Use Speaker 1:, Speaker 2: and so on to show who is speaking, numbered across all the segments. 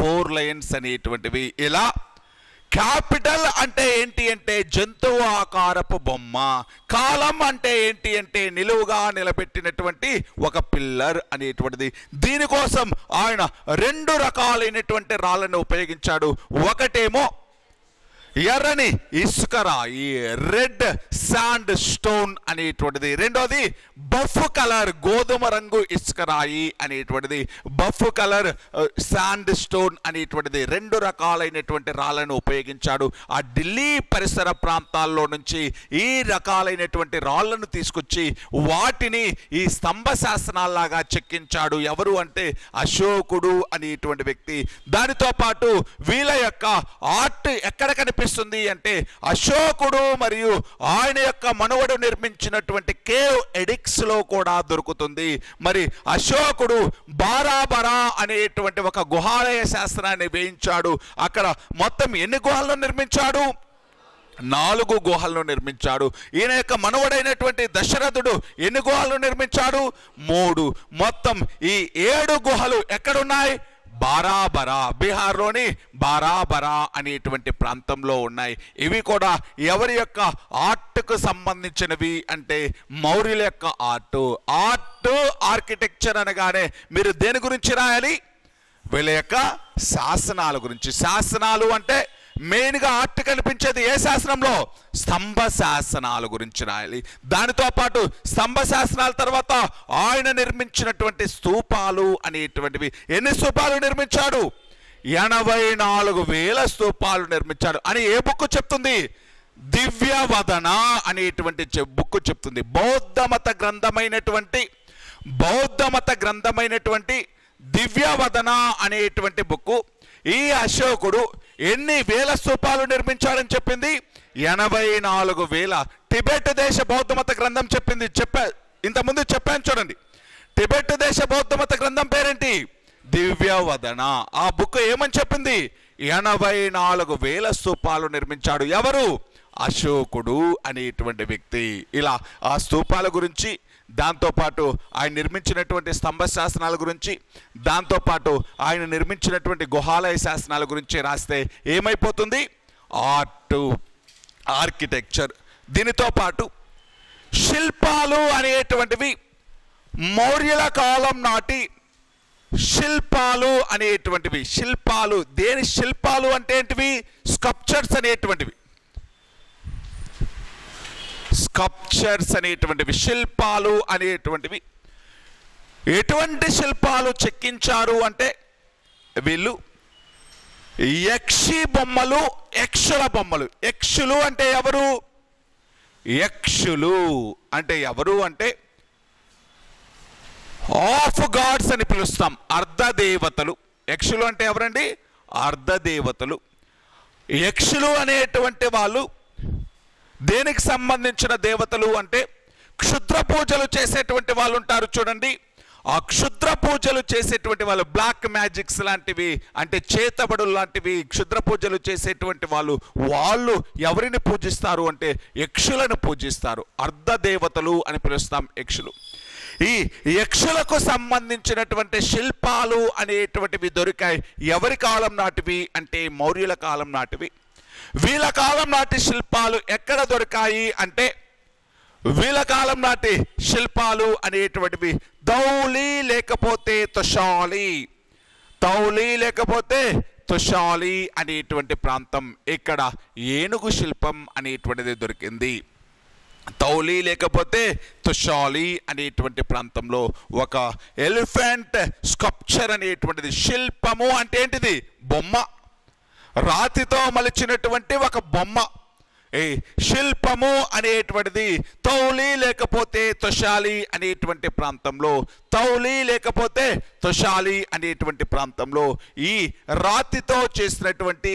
Speaker 1: 4 Lions అనేటువంటివి. ఇలా capital అంటే ఏంటి అంటే జంతువు ఆకారపు బొమ్మ. కాలం అంటే ఏంటి అంటే నిలువుగా నిలబెట్టినటువంటి ఒక పిల్లర్ అనేటువంటిది. దీనికోసం ఆయన 2 రకాలైనటువంటి రాళ్ళను ఉపయోగించాడు. ఒకటేమో ఎర్రని ఇసుక రాయి, రెడ్ శాండ్ స్టోన్ అనేటువంటిది. రెండోది బఫ్ కలర్, గోధుమ రంగు ఇసుక రాయి అనేటువంటిది, బఫ్ కలర్ శాండ్ స్టోన్ అనేటువంటిది. 2 రకాలైనటువంటి రాళ్ళను ఉపయోగించాడు. ఆ ఢిల్లీ పరిసర ప్రాంతాల్లో నుంచి ఈ రకాలైనటువంటి రాళ్ళను తీసుకొచ్చి వాటిని ఈ స్తంభ శాసనాల్లాగా చెక్కించాడు. ఎవరు అంటే అశోకుడు అనేటువంటి వ్యక్తి. దానితో పాటు వీళ్ళ యొక్క ఆర్ట్ ఎక్కడ కనిపిస్తుంది అంటే అశోకుడు మరియు ఆయన యొక్క మనవడు నిర్మించినటువంటి కేవ్ ఎడిక్స్ లో కూడా దొరుకుతుంది. మరి అశోకుడు బారాబరా అనేటువంటి ఒక గుహాలయ శాస్త్రాన్ని వేయించాడు. అక్కడ మొత్తం ఎన్ని గుహలను నిర్మించాడు? 4 గుహలను నిర్మించాడు. ఈయన యొక్క మనవడైనటువంటి దశరథుడు ఎన్ని గుహలను నిర్మించాడు? 3. మొత్తం ఈ 7 గుహలు ఎక్కడున్నాయి? బారాబరా, బీహార్లోని బారాబరా అనేటువంటి ప్రాంతంలో ఉన్నాయి. ఇవి కూడా ఎవరి యొక్క ఆర్ట్కు సంబంధించినవి అంటే మౌర్యుల యొక్క ఆర్ట్ ఆర్కిటెక్చర్ అనగానే మీరు దేని గురించి రాయాలి? వీళ్ళ యొక్క శాసనాల గురించి. శాసనాలు అంటే మెయిన్గా ఆర్ట్ కనిపించేది ఏ శాసనంలో? స్తంభ శాసనాల గురించి రాయాలి. దానితో పాటు స్తంభ శాసనాల తర్వాత ఆయన నిర్మించినటువంటి స్తూపాలు అనేటువంటివి. ఎన్ని స్తూపాలు నిర్మించాడు? 84,000 స్తూపాలు నిర్మించాడు అని ఏ బుక్ చెప్తుంది? దివ్యవదన అనేటువంటి బుక్ చెప్తుంది. బౌద్ధ మత గ్రంథమైనటువంటి దివ్యవదన అనేటువంటి బుక్ ఈ అశోకుడు ఎన్ని వేల స్తూపాలు నిర్మించాడని చెప్పింది? 84,000. టిబెట్ దేశ బౌద్ధ మత గ్రంథం చెప్పింది. ఇంతకుముందు చెప్పాను చూడండి. టిబెట్ దేశ బౌద్ధ మత గ్రంథం పేరేంటి? దివ్యవదన. ఆ బుక్ ఏమని చెప్పింది? 84,000 స్తూపాలు నిర్మించాడు. ఎవరు? అశోకుడు అనేటువంటి వ్యక్తి. ఇలా ఆ స్తూపాల గురించి, దాంతోపాటు ఆయన నిర్మించినటువంటి స్తంభ శాసనాల గురించి, దాంతోపాటు ఆయన నిర్మించినటువంటి గుహాలయ శాసనాల గురించి రాస్తే ఏమైపోతుంది? ఆర్కిటెక్చర్. దీనితో పాటు శిల్పాలు అనేటువంటివి మౌర్యుల కాలం నాటి శిల్పాలు అనేటువంటివి. శిల్పాలు దేని శిల్పాలు అంటే ఏంటివి? స్కల్ప్చర్స్ అనేటువంటివి. శిల్పాలు అనేటువంటివి ఎటువంటి శిల్పాలు చెక్కించారు అంటే వీళ్ళు యక్షి బొమ్మలు, యక్షుల బొమ్మలు. యక్షులు అంటే ఎవరు? యక్షులు అంటే ఎవరు అంటే ఆఫ్ గాడ్స్ అని పిలుస్తాం, అర్ధదేవతలు. యక్షులు అంటే ఎవరండి? అర్ధదేవతలు. యక్షులు అనేటువంటి వాళ్ళు దేనికి సంబంధించిన దేవతలు అంటే క్షుద్ర పూజలు చేసేటువంటి వాళ్ళు ఉంటారు చూడండి. ఆ క్షుద్ర పూజలు చేసేటువంటి వాళ్ళు, బ్లాక్ మ్యాజిక్స్ లాంటివి అంటే చేతబడులు లాంటివి క్షుద్ర పూజలు చేసేటువంటి వాళ్ళు ఎవరిని పూజిస్తారు అంటే యక్షులను పూజిస్తారు. అర్ధదేవతలు అని పిలుస్తాం యక్షులు. ఈ యక్షులకు సంబంధించినటువంటి శిల్పాలు అనేటువంటివి దొరికాయి. ఎవరి కాలం నాటివి అంటే మౌర్యుల కాలం నాటివి. వీళ్ళ కాలం నాటి శిల్పాలు ఎక్కడ దొరికాయి అంటే వీళ్ళ కాలం నాటి శిల్పాలు అనేటువంటివి ధౌలి లేకపోతే తుషాలి అనేటువంటి ప్రాంతం. ఇక్కడ ఏనుగు శిల్పం అనేటువంటిది దొరికింది. ధౌలి లేకపోతే తుషాలి అనేటువంటి ప్రాంతంలో ఒక ఎలిఫెంట్ స్కల్ప్చర్ అనేటువంటిది. శిల్పము అంటే ఏంటిది? బొమ్మ, రాతితో మలిచినటువంటి ఒక బొమ్మ. శిల్పము అనేటువంటిది ధౌలి లేకపోతే తుషాలి అనేటువంటి ప్రాంతంలో, ధౌలి లేకపోతే తుషాలి అనేటువంటి ప్రాంతంలో ఈ రాతితో చేసినటువంటి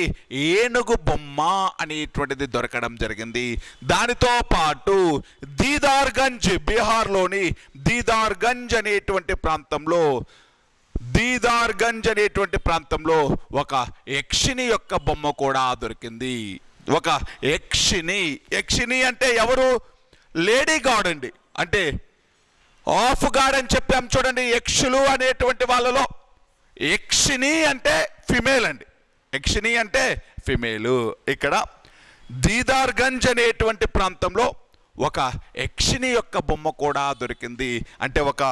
Speaker 1: ఏనుగు బొమ్మ అనేటువంటిది దొరకడం జరిగింది. దానితో పాటు దీదార్గంజ్, బీహార్లోని దీదార్గంజ్ అనేటువంటి ప్రాంతంలో ఒక యక్షిని యొక్క బొమ్మ కూడా దొరికింది. ఒక యక్షిని అంటే ఎవరు? లేడీ గాడ్ అండి. అంటే ఆఫ్ గాడ్ అని చెప్పాం చూడండి. యక్షులు అనేటువంటి వాళ్ళలో యక్షిణి అంటే ఫిమేల్ అండి, యక్షిణి అంటే ఫిమేలు. ఇక్కడ దీదార్గంజ్ అనేటువంటి ప్రాంతంలో ఒక యక్షిణి యొక్క బొమ్మ కూడా దొరికింది. అంటే ఒక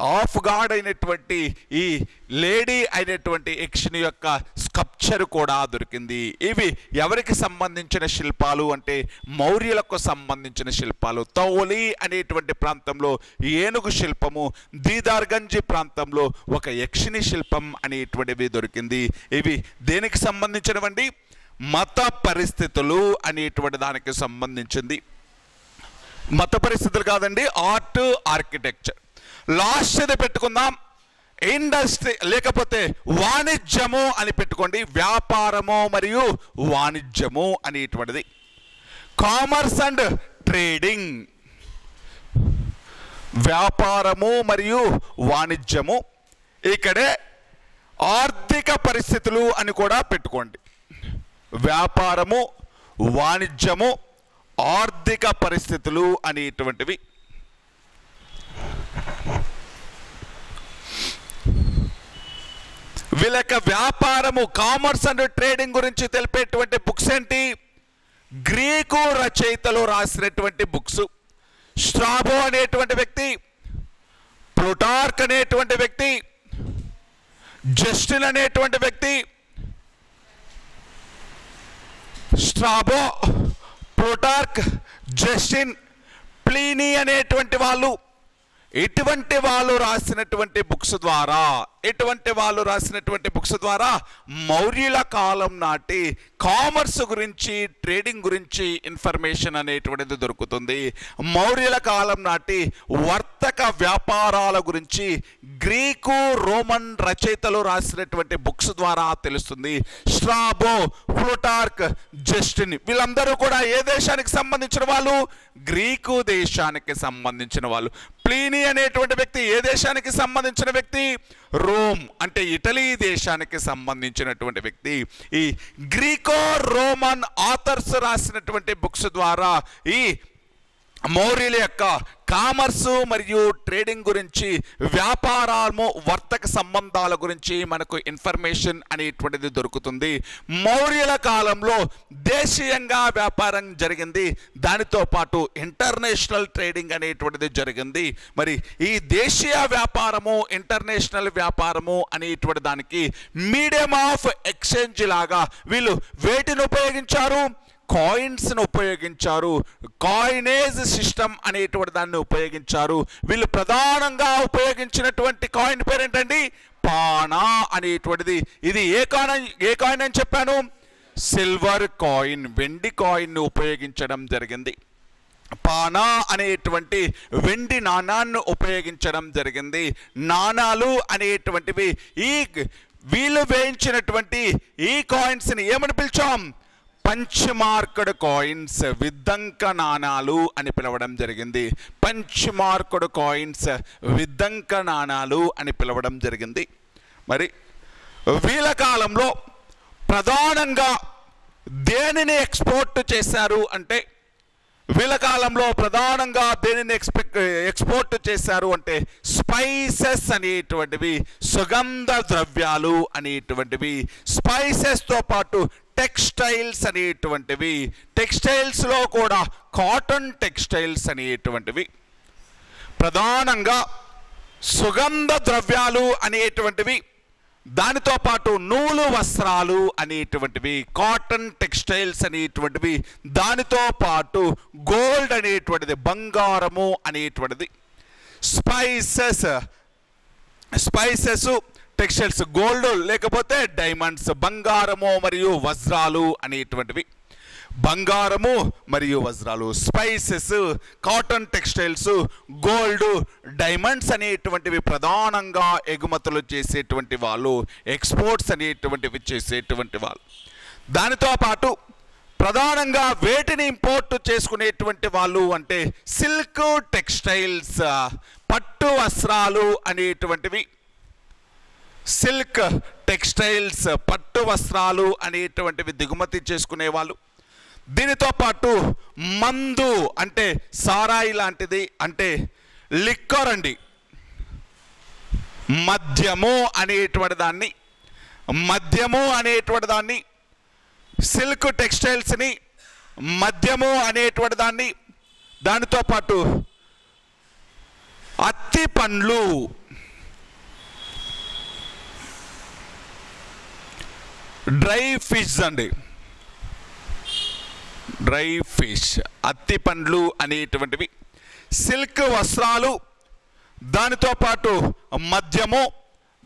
Speaker 1: ఆఫ్ గార్డ్ అయినటువంటి ఈ లేడీ అయినటువంటి యక్షిణి యొక్క స్కల్ప్చర్ కూడా దొరికింది. ఇవి ఎవరికి సంబంధించిన శిల్పాలు అంటే మౌర్యులకు సంబంధించిన శిల్పాలు. తౌలి అనేటువంటి ప్రాంతంలో ఏనుగు శిల్పము, దీదార్గంజ్ ప్రాంతంలో ఒక యక్షిణి శిల్పం అనేటువంటివి దొరికింది. ఇవి దేనికి సంబంధించినవండి? మత పరిస్థితులు అనేటువంటి దానికి సంబంధించింది. మత పరిస్థితులు కాదండి, ఆర్ట్, ఆర్కిటెక్చర్. లాస్ట్ది పెట్టుకుందాం, ఇండస్ట్రీ లేకపోతే వాణిజ్యము అని పెట్టుకోండి. వ్యాపారము మరియు వాణిజ్యము అనేటువంటిది. కామర్స్ అండ్ ట్రేడింగ్, వ్యాపారము మరియు వాణిజ్యము. ఇక్కడే ఆర్థిక పరిస్థితులు అని కూడా పెట్టుకోండి. వ్యాపారము, వాణిజ్యము, ఆర్థిక పరిస్థితులు అనేటువంటివి. వీళ్ళ వ్యాపారము, కామర్స్ అండ్ ట్రేడింగ్ గురించి తెలిపేటువంటి బుక్స్ ఏంటి? గ్రీకు రచయితలు రాసినటువంటి బుక్స్. స్ట్రాబో అనేటువంటి వ్యక్తి, ప్లూటార్క్ అనేటువంటి వ్యక్తి, జస్టిన్ అనేటువంటి వ్యక్తి, స్ట్రాబో, ప్లూటార్క్, జస్టిన్, ప్లీనీ అనేటువంటి వాళ్ళు, ఇటువంటి వాళ్ళు రాసినటువంటి బుక్స్ ద్వారా మౌర్యుల కాలం నాటి కామర్స్ గురించి, ట్రేడింగ్ గురించి ఇన్ఫర్మేషన్ అనేటువంటిది దొరుకుతుంది. మౌర్యుల కాలం నాటి వర్తక వ్యాపారాల గురించి గ్రీకు, రోమన్ రచయితలు రాసినటువంటి బుక్స్ ద్వారా తెలుస్తుంది. స్ట్రాబో, ప్లూటార్క్, జస్టిన్ వీళ్ళందరూ కూడా ఏ దేశానికి సంబంధించిన వాళ్ళు? గ్రీకు దేశానికి సంబంధించిన వాళ్ళు. ప్లీనీ అనేటువంటి వ్యక్తి ఏ దేశానికి సంబంధించిన వ్యక్తి? రోమ్ అంటే ఇటలీ దేశానికి సంబంధించినటువంటి వ్యక్తి. ఈ గ్రీకో రోమన్ ఆథర్స్ రాసినటువంటి బుక్స్ ద్వారా ఈ మౌర్యుల యొక్క కామర్సు మరియు ట్రేడింగ్ గురించి, వ్యాపారము, వర్తక సంబంధాల గురించి మనకు ఇన్ఫర్మేషన్ అనేటువంటిది దొరుకుతుంది. మౌర్యుల కాలంలో దేశీయంగా వ్యాపారం జరిగింది, దానితో పాటు ఇంటర్నేషనల్ ట్రేడింగ్ అనేటువంటిది జరిగింది. మరి ఈ దేశీయ వ్యాపారము, ఇంటర్నేషనల్ వ్యాపారము అనేటువంటి దానికి మీడియం ఆఫ్ ఎక్స్చేంజ్ లాగా వీళ్ళు వేటిని ఉపయోగించారు? కాయిన్స్ను ఉపయోగించారు. కాయినేజ్ సిస్టమ్ అనేటువంటి దాన్ని ఉపయోగించారు. వీళ్ళు ప్రధానంగా ఉపయోగించినటువంటి కాయిన్ పేరేంటండి? పానా అనేటువంటిది. ఇది ఏ కాయిన్ అని చెప్పాను? సిల్వర్ కాయిన్, వెండి కాయిన్ ఉపయోగించడం జరిగింది. పానా అనేటువంటి వెండి నాణాన్ని ఉపయోగించడం జరిగింది. నాణాలు అనేటువంటివి వీళ్ళు వేయించినటువంటి ఈ కాయిన్స్ని ఏమని పిలిచాం? పంచ్-మార్క్డ్ కాయిన్స్, విద్దంక నాణాలు అని పిలవడం జరిగింది. పంచ్-మార్క్డ్ కాయిన్స్, విద్దంక నాణాలు అని పిలవడం జరిగింది. మరి వీళ్ళ కాలంలో ప్రధానంగా దేనిని ఎక్స్పోర్ట్ చేశారు అంటే, వీళ్ళ కాలంలో ప్రధానంగా దేనిని ఎక్స్పోర్ట్ చేశారు అంటే స్పైసెస్ అనేటువంటివి, సుగంధ ద్రవ్యాలు అనేటువంటివి. స్పైసెస్తో పాటు టెక్స్టైల్స్ అనేటువంటివి, టెక్స్టైల్స్లో కూడా కాటన్ టెక్స్టైల్స్ అనేటువంటివి. ప్రధానంగా సుగంధ ద్రవ్యాలు అనేటువంటివి, దానితో పాటు నూలు వస్త్రాలు అనేటువంటివి, కాటన్ టెక్స్టైల్స్ అనేటువంటివి, దానితో పాటు గోల్డ్ అనేటువంటిది, బంగారము అనేటువంటిది. స్పైసెస్, టెక్స్టైల్స్, గోల్డ్ లేకపోతే డైమండ్స్, బంగారము మరియు వజ్రాలు అనేటువంటివి. బంగారము మరియు వజ్రాలు, spices, cotton textiles, gold, diamonds అనేటువంటివి ప్రధానంగా ఎగుమతులు చేసేటువంటి వాళ్ళు, ఎక్స్పోర్ట్స్ అనేటువంటివి చేసేటువంటి వాళ్ళు. దానితో పాటు ప్రధానంగా వేటిని ఇంపోర్ట్ చేసుకునేటువంటి వాళ్ళు అంటే సిల్క్ టెక్స్టైల్స్, పట్టు వస్త్రాలు అనేటువంటివి. సిల్క్ టెక్స్టైల్స్, పట్టు వస్త్రాలు అనేటువంటివి దిగుమతి చేసుకునేవాళ్ళు. దీనితో పాటు మందు అంటే సారాయి లాంటిది, అంటే లిక్కర్ అండి, మద్యము అనేటువంటి దాన్ని మద్యము అనేటువంటి దాన్ని, సిల్క్ టెక్స్టైల్స్ని, మద్యము అనేటువంటి దాన్ని, దానితో పాటు అత్తి పండ్లు, డ్రై ఫిష్ అండి, డ్రై ఫిష్, అత్తి పండ్లు అనేటువంటివి, సిల్క్ వస్త్రాలు, దానితో పాటు మద్యము,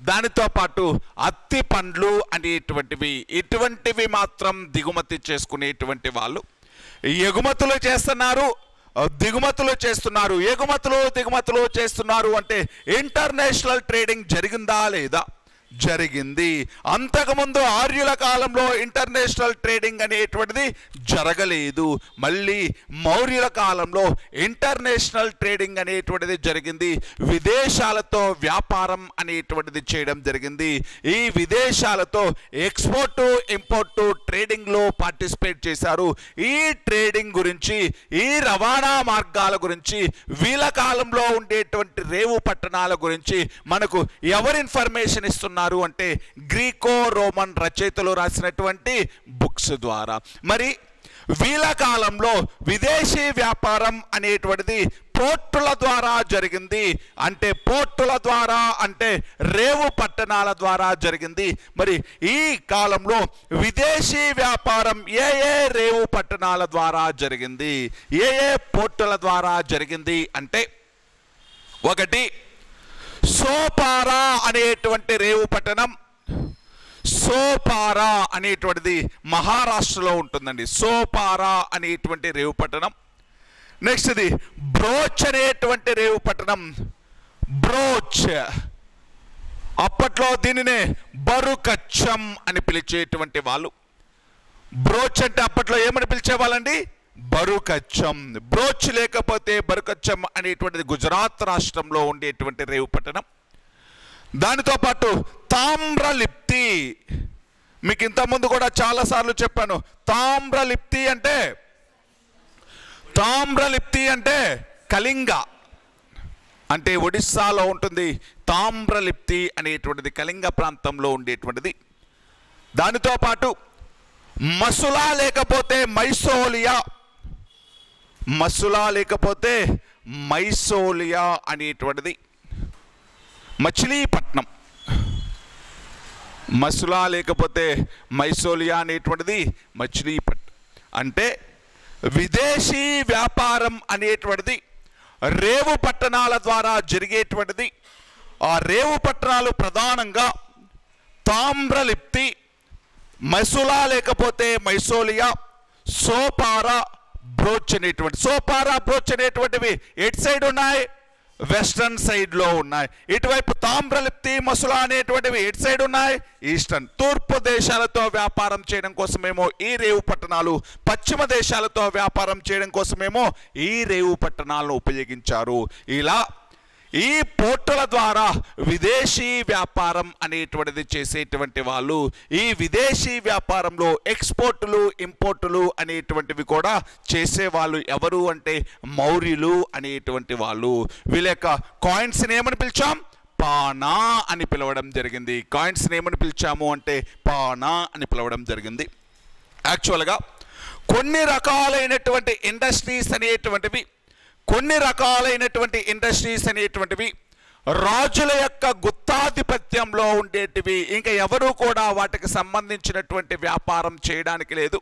Speaker 1: దానితో పాటు అత్తి పండ్లు అనేటువంటివి, ఇటువంటివి మాత్రం దిగుమతి చేసుకునేటువంటి వాళ్ళు. ఎగుమతులు చేస్తున్నారు, దిగుమతులు చేస్తున్నారు. దిగుమతులు చేస్తున్నారు అంటే ఇంటర్నేషనల్ ట్రేడింగ్ జరిగిందా లేదా? జరిగింది. అంతకుముందు ఆర్యుల కాలంలో ఇంటర్నేషనల్ ట్రేడింగ్ అనేటువంటిది జరగలేదు. మళ్ళీ మౌర్యుల కాలంలో ఇంటర్నేషనల్ ట్రేడింగ్ అనేటువంటిది జరిగింది. విదేశాలతో వ్యాపారం అనేటువంటిది చేయడం జరిగింది. ఈ విదేశాలతో ఎక్స్పోర్టు ఇంపోర్టు ట్రేడింగ్లో పార్టిసిపేట్ చేశారు. ఈ ట్రేడింగ్ గురించి, ఈ రవాణా మార్గాల గురించి, వీళ్ళ కాలంలో ఉండేటువంటి రేవు పట్టణాల గురించి మనకు ఎవరు ఇన్ఫర్మేషన్ ఇస్తున్నారు అంటే గ్రీకో రోమన్ రచయితలు రాసినటువంటి బుక్స్ ద్వారా. మరి వీళ్ళ కాలంలో విదేశీ వ్యాపారం అనేటువంటిది పోర్టుల ద్వారా జరిగింది. అంటే పోర్టుల ద్వారా అంటే రేవు పట్టణాల ద్వారా జరిగింది. మరి ఈ కాలంలో విదేశీ వ్యాపారం ఏ రేవు పట్టణాల ద్వారా జరిగింది, ఏ పోర్టుల ద్వారా జరిగింది అంటే, ఒకటి సోపారా అనేటువంటి రేవు పట్టణం. సోపారా అనేటువంటిది మహారాష్ట్రలో ఉంటుందండి. సోపారా అనేటువంటి రేవు పట్టణం. నెక్స్ట్ ఇది బ్రోచ్ అనేటువంటి రేవు పట్టణం. బ్రోచ్, అప్పట్లో దీనినే బరుకచ్చం అని పిలిచేటువంటి వాళ్ళు. బ్రోచ్ అంటే అప్పట్లో ఏమని పిలిచేవాళ్ళండి? బరుకచ్చం. బ్రోచ్ లేకపోతే బరుకచ్చం అనేటువంటిది గుజరాత్ రాష్ట్రంలో ఉండేటువంటి రేవు పట్టణం. దానితో పాటు తామ్రలిప్తి, మీకు ఇంతకుముందు కూడా చాలాసార్లు చెప్పాను. తామ్రలిప్తి అంటే కళింగ, అంటే ఒడిస్సాలో ఉంటుంది. తామ్రలిప్తి అనేటువంటిది కళింగ ప్రాంతంలో ఉండేటువంటిది. దానితో పాటు మసులా లేకపోతే మైసోలియా, మసులా లేకపోతే మైసోలియా అనేటువంటిది మచిలీపట్నం. మసులా లేకపోతే మైసోలియా అనేటువంటిది మచిలీపట్నం. అంటే విదేశీ వ్యాపారం అనేటువంటిది రేవు పట్టణాల ద్వారా జరిగేటువంటిది. ఆ రేవు పట్టణాలు ప్రధానంగా తామ్రలిప్తి, మసులా లేకపోతే మైసోలియా, సోపారా, బ్రోచ్ అనేటువంటి. సోపారా, బ్రోచ్ అనేటువంటివి ఎటు సైడ్ ఉన్నాయి? వెస్టర్న్ సైడ్లో ఉన్నాయి. ఇటువైపు తామ్రలిప్తి, మసులా అనేటువంటివి ఎటు సైడ్ ఉన్నాయి? ఈస్టర్న్. తూర్పు దేశాలతో వ్యాపారం చేయడం కోసమేమో ఈ రేవు పట్టణాలు, పశ్చిమ దేశాలతో వ్యాపారం చేయడం కోసమేమో ఈ రేవు పట్టణాలను ఉపయోగించారు. ఇలా ఈ పోర్టుల ద్వారా విదేశీ వ్యాపారం అనేటువంటిది చేసేటువంటి వాళ్ళు. ఈ విదేశీ వ్యాపారంలో ఎక్స్పోర్టులు ఇంపోర్టులు అనేటువంటివి కూడా చేసేవాళ్ళు ఎవరు అంటే మౌర్యులు అనేటువంటి వాళ్ళు. వీళ్ళ యొక్క కాయిన్స్ని ఏమని పిలిచాం? పానా అని పిలవడం జరిగింది. కాయిన్స్ని ఏమని పిలిచాము అంటే పానా అని పిలవడం జరిగింది. యాక్చువల్గా కొన్ని రకాలైనటువంటి ఇండస్ట్రీస్ అనేటువంటివి రాజుల యొక్క గుత్తాధిపత్యంలో ఉండేటివి. ఇంకా ఎవరు కూడా వాటికి సంబంధించినటువంటి వ్యాపారం చేయడానికి లేదు.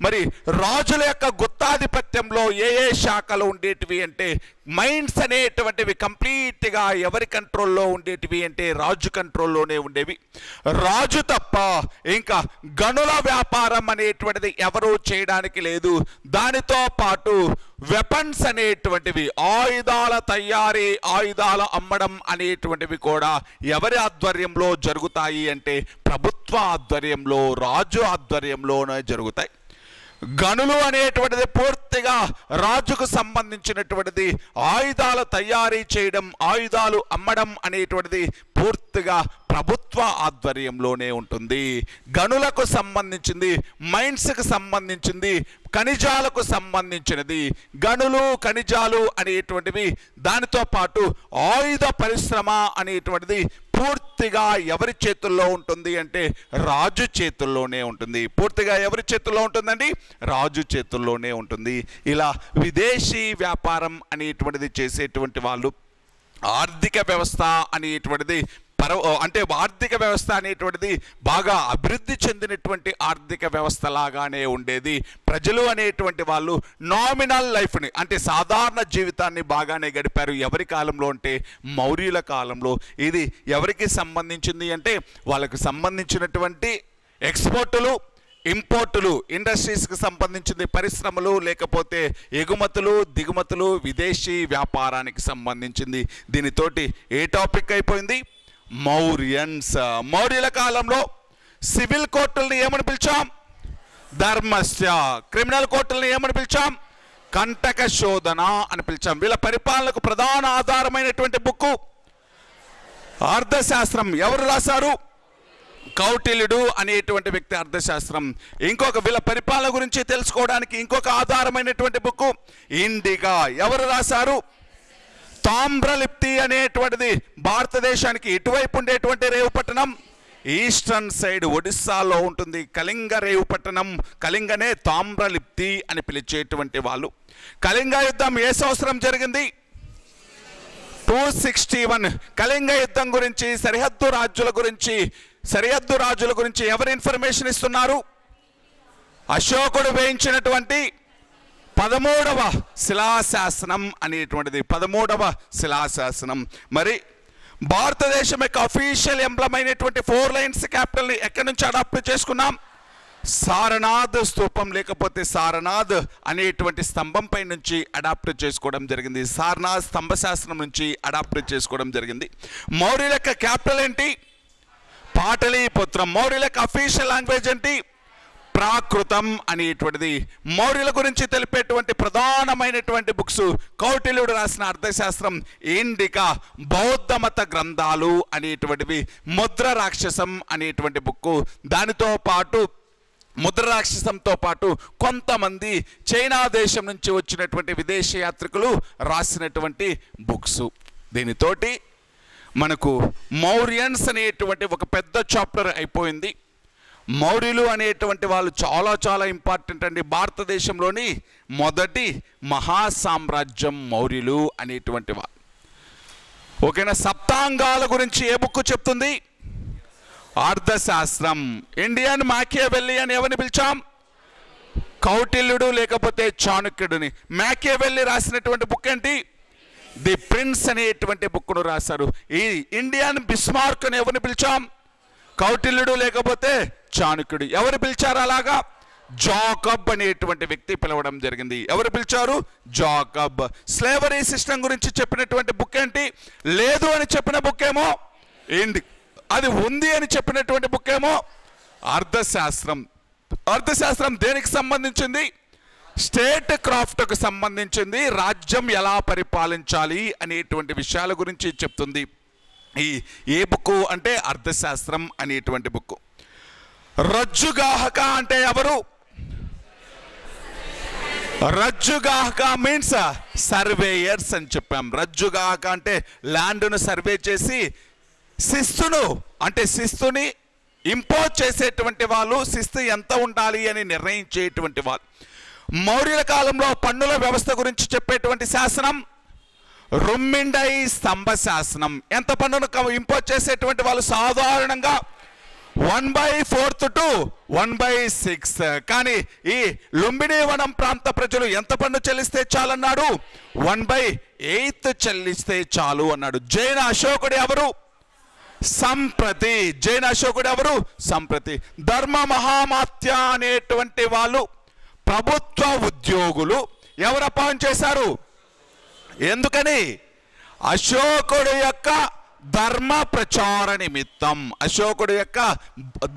Speaker 1: మరి రాజుల యొక్క గుత్తాధిపత్యంలో ఏ శాఖలు ఉండేటివి అంటే మైన్స్ అనేటువంటివి కంప్లీట్గా ఎవరి కంట్రోల్లో ఉండేటివి అంటే రాజు కంట్రోల్లోనే ఉండేవి. రాజు తప్ప ఇంకా గనుల వ్యాపారం అనేటువంటిది ఎవరు చేయడానికి లేదు. దానితో పాటు వెపన్స్ అనేటువంటివి, ఆయుధాల తయారీ, ఆయుధాల అమ్మడం అనేటువంటివి కూడా ఎవరి ఆధ్వర్యంలో జరుగుతాయి అంటే ప్రభుత్వ ఆధ్వర్యంలో, రాజు ఆధ్వర్యంలోనే జరుగుతాయి. గనులు అనేటువంటిది పూర్తిగా రాజుకు సంబంధించినటువంటిది. ఆయుధాల తయారీ చేయడం, ఆయుధాలు అమ్మడం అనేటువంటిది పూర్తిగా ప్రభుత్వ ఆధ్వర్యంలోనే ఉంటుంది. గనులకు సంబంధించింది, మైన్స్కి సంబంధించింది, ఖనిజాలకు సంబంధించినది. గనులు, ఖనిజాలు అనేటువంటివి, దానితో పాటు ఆయుధ పరిశ్రమ అనేటువంటిది పూర్తిగా ఎవరి చేతుల్లో ఉంటుంది అంటే రాజు చేతుల్లోనే ఉంటుంది. పూర్తిగా ఎవరి చేతుల్లో ఉంటుందండి? రాజు చేతుల్లోనే ఉంటుంది. ఇలా విదేశీ వ్యాపారం అనేటువంటిది చేసేటువంటి వాళ్ళు ఆర్థిక వ్యవస్థ అనేటువంటిది అంటే ఆర్థిక వ్యవస్థ అనేటువంటిది బాగా అభివృద్ధి చెందినటువంటి ఆర్థిక వ్యవస్థ లాగానే ఉండేది. ప్రజలు అనేటువంటి వాళ్ళు నామినల్ లైఫ్ని అంటే సాధారణ జీవితాన్ని బాగానే గడిపారు. ఎవరి కాలంలో అంటే మౌర్యుల కాలంలో. ఇది ఎవరికి సంబంధించింది అంటే వాళ్ళకు సంబంధించినటువంటి ఎక్స్పోర్టులు, ఇంపోర్టులు, ఇండస్ట్రీస్కి సంబంధించింది, పరిశ్రమలు, లేకపోతే ఎగుమతులు, దిగుమతులు, విదేశీ వ్యాపారానికి సంబంధించింది. దీనితోటి ఏ టాపిక్ అయిపోయింది? మౌర్యన్స్. మౌర్యుల కాలంలో సివిల్ కోర్టుల్ని ఏమని పిలిచాం? ధర్మస్య. క్రిమినల్ కోర్టుల్ని ఏమని పిలిచాం? కంటక శోధన అని పిలిచాం. వీళ్ళ పరిపాలనకు ప్రధాన ఆధారమైనటువంటి బుక్కు అర్థశాస్త్రం. ఎవరు రాశారు? కౌటిల్యుడు అనేటువంటి వ్యక్తి అర్థశాస్త్రం. ఇంకొక వీళ్ళ పరిపాలన గురించి తెలుసుకోవడానికి ఇంకొక ఆధారమైనటువంటి బుక్కు ఇండికా. ఎవరు రాశారు? తామ్రలిప్తి అనేటువంటిది భారతదేశానికి ఇటువైపు ఉండేటువంటి రేవు పట్టణం ఈస్టర్న్ సైడ్ ఒడిస్సాలో ఉంటుంది. కళింగ రేవు పట్టణం, కళింగనే తామ్రలిప్తి అని పిలిచేటువంటి వాళ్ళు. కళింగ యుద్ధం ఏ సంవత్సరం జరిగింది? 261. కళింగ యుద్ధం గురించి, సరిహద్దు రాజుల గురించి ఎవరు ఇన్ఫర్మేషన్ ఇస్తున్నారు? అశోకుడు వేయించినటువంటి 13వ శిలాశాసనం అనేటువంటిది. 13వ శిలాశాసనం. మరి భారతదేశం యొక్క అఫీషియల్ ఎంబ్లమ్ అయినటువంటి 4 లైన్స్ క్యాపిటల్ని ఎక్కడి నుంచి అడాప్ట్ చేసుకున్నాం? సారనాథ్ స్తూపం లేకపోతే సారనాథ్ అనేటువంటి స్తంభంపై నుంచి అడాప్ట్ చేసుకోవడం జరిగింది. సారనాథ్ స్తంభశాసనం నుంచి అడాప్ట్ చేసుకోవడం జరిగింది. మౌర్యుల యొక్క క్యాపిటల్ ఏంటి? పాటలీపుత్రం. మౌర్యుల యొక్క అఫీషియల్ లాంగ్వేజ్ ఏంటి? ప్రాకృతం అనేటువంటిది. మౌర్యుల గురించి తెలిపేటువంటి ప్రధానమైనటువంటి బుక్స్ కౌటిల్యుడు రాసిన అర్థశాస్త్రం, ఇండికా, బౌద్ధ మత గ్రంథాలు అనేటువంటివి, ముద్ర రాక్షసం అనేటువంటి బుక్కు. దానితో పాటు ముద్ర రాక్షసంతో పాటు కొంతమంది చైనా దేశం నుంచి వచ్చినటువంటి విదేశీ యాత్రికులు రాసినటువంటి బుక్స్. దీనితోటి మనకు మౌర్యన్స్ అనేటువంటి ఒక పెద్ద చాప్టర్ అయిపోయింది. మౌర్యులు అనేటువంటి వాళ్ళు చాలా చాలా ఇంపార్టెంట్ అండి. భారతదేశంలోని మొదటి మహాసామ్రాజ్యం మౌర్యులు అనేటువంటి వాళ్ళు. ఓకేనా? సప్తాంగాల గురించి ఏ బుక్ చెప్తుంది? అర్థశాస్త్రం. ఇండియన్ మాకియావెల్లి అని ఎవరిని పిలిచాం? కౌటిల్యుడు లేకపోతే చాణక్యుడిని. మాకియావెల్లి రాసినటువంటి బుక్ ఏంటి? ది ప్రిన్స్ అనేటువంటి బుక్ను రాశారు. ఈ ఇండియన్ బిస్మార్క్ అని ఎవరిని పిలిచాం? కౌటిల్యుడు లేకపోతే చాణక్యుడు. ఎవరు పిలిచారు అలాగా? జాకబ్ అనేటువంటి వ్యక్తి పిలవడం జరిగింది. ఎవరు పిలిచారు? జాకబ్. స్లేవరీ సిస్టమ్ గురించి చెప్పినటువంటి బుక్ ఏంటి? లేదు అని చెప్పిన బుక్ ఏమో అది ఉంది అని చెప్పినటువంటి బుక్ ఏమో అర్థశాస్త్రం. అర్థశాస్త్రం దేనికి సంబంధించింది? స్టేట్ క్రాఫ్ట్కు సంబంధించింది. రాజ్యం ఎలా పరిపాలించాలి అనేటువంటి విషయాల గురించి చెప్తుంది. ఏ బుక్ అంటే అర్థశాస్త్రం అనేటువంటి బుక్. రజ్జుగాహక అంటే ఎవరు? రజ్జుగాహక మీన్స్ సర్వేయర్స్ అని చెప్పాం. రజ్జుగాహక అంటే ల్యాండ్ను సర్వే చేసి శిస్తుని ఇంపోజ్ చేసేటువంటి వాళ్ళు, శిస్తు ఎంత ఉండాలి అని నిర్ణయించేటువంటి వాళ్ళు. మౌర్యుల కాలంలో పన్నుల వ్యవస్థ గురించి చెప్పేటువంటి శాసనం రుమ్మిండై స్తంభ శాసనం. ఎంత పన్నును ఇంపోజ్ చేసేటువంటి వాళ్ళు? సాధారణంగా 1/4 to 1/6. కానీ ఈ లుంబిని వనం ప్రాంత ప్రజలు ఎంత పన్ను చెల్లిస్తే చాలన్నాడు? 1/8 చెల్లిస్తే చాలు అన్నాడు. జైన అశోకుడు ఎవరు? సంప్రతి. జైన అశోకుడు ఎవరు? సంప్రతి. ధర్మ మహామాత్య అనేటువంటి వాళ్ళు ప్రభుత్వ ఉద్యోగులు. ఎవరు అపాయింట్ చేశారు? ఎందుకని? అశోకుడు యొక్క ధర్మ ప్రచార నిమిత్తం. అశోకుడు యొక్క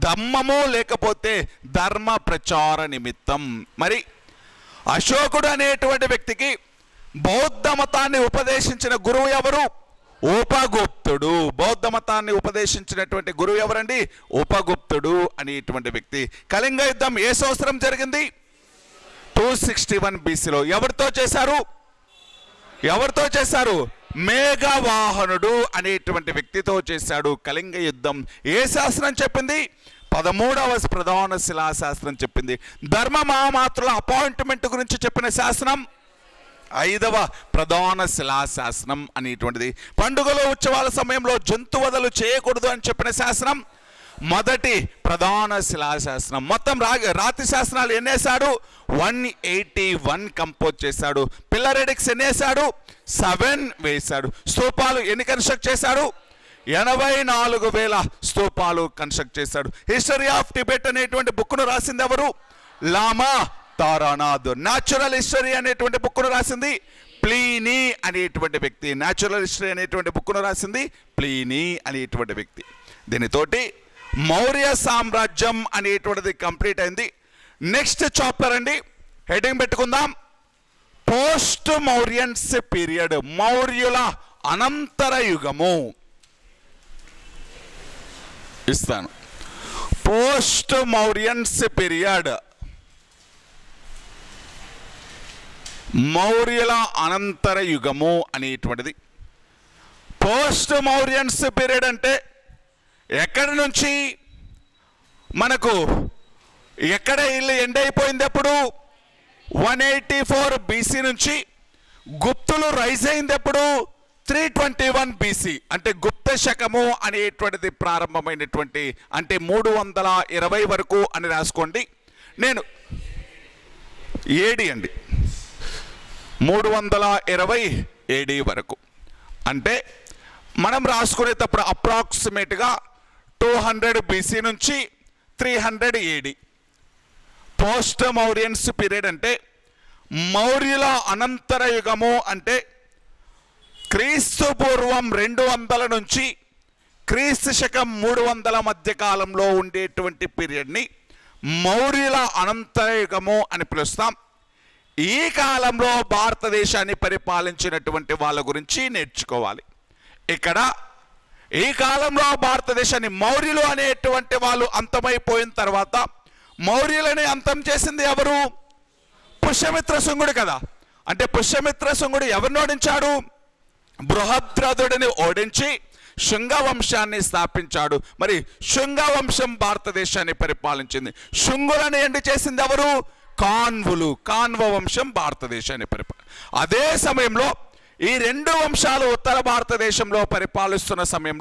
Speaker 1: ధమ్మము లేకపోతే ధర్మ ప్రచార నిమిత్తం. మరి అశోకుడు అనేటువంటి వ్యక్తికి బౌద్ధ మతాన్ని ఉపదేశించిన గురువు ఎవరు? ఉపగుప్తుడు. బౌద్ధ మతాన్ని ఉపదేశించినటువంటి గురువు ఎవరండి? ఉపగుప్తుడు అనేటువంటి వ్యక్తి. కళింగ యుద్ధం ఏ సంవత్సరం జరిగింది? 261 BCలో. ఎవరితో చేశారు? మేఘవాహనుడు అనేటువంటి వ్యక్తితో చేశాడు కళింగ యుద్ధం. ఏ శాస్త్రం చెప్పింది? 13వ ప్రధాన శిలాశాస్త్రం చెప్పింది. ధర్మ మహామాత్రుల అపాయింట్మెంట్ గురించి చెప్పిన శాస్త్రం 5వ ప్రధాన శిలాశాస్త్రం అనేటువంటిది. పండుగలు ఉత్సవాల సమయంలో జంతువధలు చేయకూడదు అని చెప్పిన శాస్త్రం మొదటి ప్రధాన శిలాశాస్త్రం. మొత్తం రాతి శాస్త్రాలు ఎన్నేసాడు? 181 కంపోజ్ చేశాడు. పిల్లర్ ఎడిక్స్ ఎన్నేసాడు? 7 వేశాడు. స్తూపాలు ఎన్ని కన్స్ట్రక్ట్ చేశాడు? 84,000 స్తూపాలు కన్స్ట్రక్ట్ చేశాడు. హిస్టరీ ఆఫ్ టిబెట్ అనేటువంటి బుక్ను రాసింది ఎవరు? లామా తారానాథ్. న్యాచురల్ హిస్టరీ అనేటువంటి బుక్ను రాసింది ప్లీనీ అనేటువంటి వ్యక్తి. న్యాచురల్ హిస్టరీ అనేటువంటి బుక్ను రాసింది ప్లీనీ అనేటువంటి వ్యక్తి. దీనితోటి మౌర్య సామ్రాజ్యం అనేటువంటిది కంప్లీట్ అయింది. నెక్స్ట్ చాప్టర్ అండి, హెడ్డింగ్ పెట్టుకుందాం, పోస్ట్ మౌర్యన్స్ పీరియడ్. మౌర్యుల అనంతర యుగము ఇస్తాను. పోస్ట్ మౌర్యన్స్ పీరియడ్, మౌర్యుల అనంతర యుగము అనేటువంటిది. పోస్ట్ మౌర్యన్స్ పీరియడ్ అంటే ఎక్కడి నుంచి మనకు ఎక్కడ ఇల్లు ఎండ్ అయిపోయింది? ఎప్పుడు? 184 BC నుంచి. గుప్తులు రైజ్ అయింది ఎప్పుడు? 321 BC. అంటే గుప్త శకము అనేటువంటిది ప్రారంభమైనటువంటి, అంటే 320 వరకు అని రాసుకోండి. నేను ఏడి అండి, 320 AD వరకు. అంటే మనం రాసుకునేటప్పుడు అప్రాక్సిమేట్గా 200 BC నుంచి 300 AD. పోస్ట్ మౌర్యన్స్ పీరియడ్ అంటే మౌర్యుల అనంతర యుగము. అంటే క్రీస్తు పూర్వం 200 నుంచి క్రీస్తు శకం 300 మధ్య కాలంలో ఉండేటువంటి పీరియడ్ని మౌర్యుల అనంతర యుగము అని పిలుస్తాం. ఈ కాలంలో భారతదేశాన్ని పరిపాలించినటువంటి వాళ్ళ గురించి నేర్చుకోవాలి. ఇక్కడ ఈ కాలంలో భారతదేశాన్ని మౌర్యులు అనేటువంటి వాళ్ళు అంతమైపోయిన తర్వాత మౌర్యులని అంతం చేసింది ఎవరు? పుష్యమిత్ర శుంగుడు కదా. అంటే పుష్యమిత్ర శుంగుడు ఎవరిని ఓడించాడు? బృహద్రథుడిని ఓడించి శుంగ వంశాన్ని స్థాపించాడు. మరి శుంగ వంశం భారతదేశాన్ని పరిపాలించింది. శుంగులను ఎండి చేసింది ఎవరు? కాన్వులు. కాన్వ వంశం భారతదేశాన్ని అదే సమయంలో ఈ 2 వంశాలు ఉత్తర భారతదేశంలో పరిపాలిస్తున్న సమయంలో